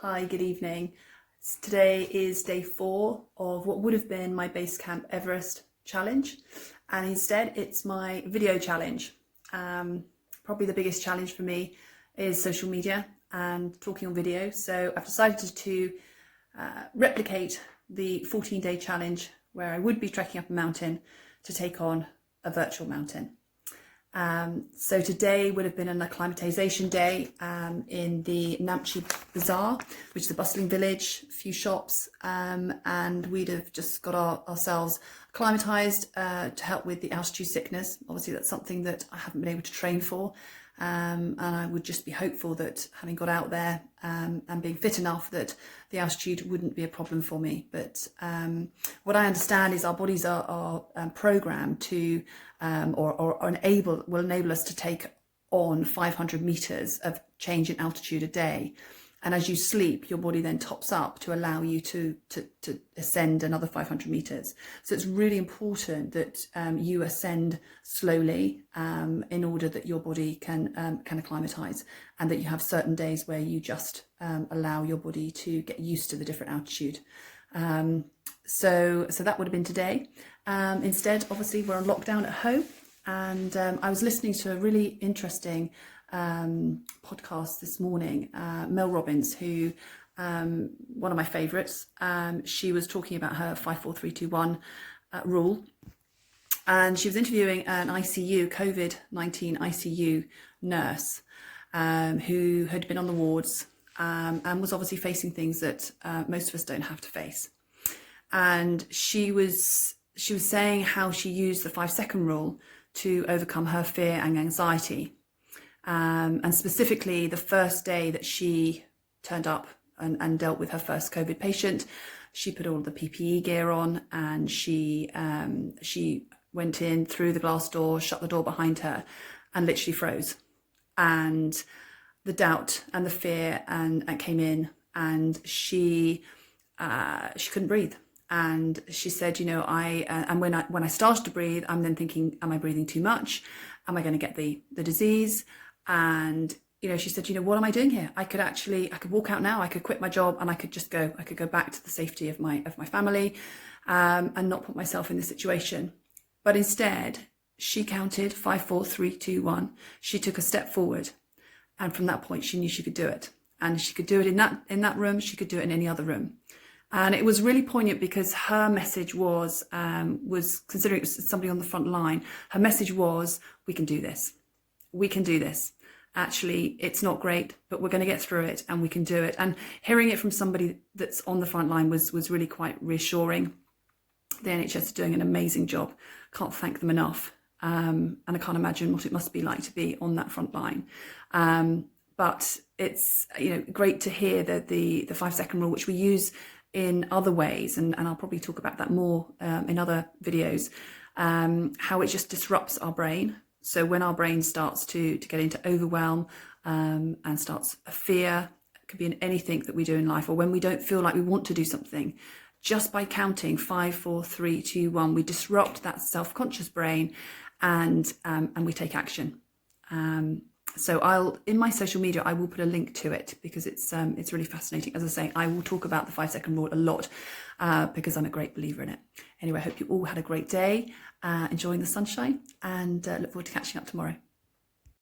Hi, good evening. Today is day 4 of what would have been my Basecamp Everest challenge, and instead it's my video challenge. Probably the biggest challenge for me is social media and talking on video, so I've decided to replicate the 14-day challenge where I would be trekking up a mountain to take on a virtual mountain. So today would have been an acclimatization day in the Namche Bazaar, which is a bustling village, a few shops, and we'd have just got ourselves acclimatized to help with the altitude sickness. Obviously that's something that I haven't been able to train for, and I would just be hopeful that having got out there and being fit enough that the altitude wouldn't be a problem for me. But what I understand is our bodies are programmed to or will enable us to take on 500 meters of change in altitude a day. And as you sleep, your body then tops up to allow you to ascend another 500 meters. So it's really important that you ascend slowly in order that your body can acclimatize, and that you have certain days where you just allow your body to get used to the different altitude. So that would have been today. Instead, obviously, we're on lockdown at home, and I was listening to a really interesting podcast this morning. Mel Robbins, who one of my favorites, she was talking about her 5-4-3-2-1 rule, and she was interviewing an COVID-19 ICU nurse who had been on the wards and was obviously facing things that most of us don't have to face. And she was saying how she used the 5-second rule to overcome her fear and anxiety. And specifically the first day that she turned up and dealt with her first COVID patient, she put all the PPE gear on, and she went in through the glass door, shut the door behind her, and literally froze. And the doubt and the fear and came in, and she couldn't breathe. And she said, and when I started to breathe, I'm then thinking, am I breathing too much? Am I going to get the disease? And, she said, what am I doing here? I could walk out now, I could quit my job, and I could go back to the safety of my family, and not put myself in this situation. But instead, she counted 5-4-3-2-1. She took a step forward. And from that point, she knew she could do it. And she could do it in that room. She could do it in any other room. And it was really poignant because her message was considering it was somebody on the front line, her message was, we can do this. We can do this. Actually, it's not great, but we're going to get through it, and we can do it. And hearing it from somebody that's on the front line was really quite reassuring. The NHS are doing an amazing job. Can't thank them enough. And I can't imagine what it must be like to be on that front line. But it's great to hear that the 5-second rule, which we use in other ways, and I'll probably talk about that more in other videos, how it just disrupts our brain. So when our brain starts to get into overwhelm and starts a fear, it could be in anything that we do in life, or when we don't feel like we want to do something, just by counting 5-4-3-2-1, we disrupt that self-conscious brain, and we take action. So in my social media, I will put a link to it because it's really fascinating. As I say, I will talk about the 5-second rule a lot because I'm a great believer in it. Anyway, I hope you all had a great day, enjoying the sunshine, and look forward to catching up tomorrow.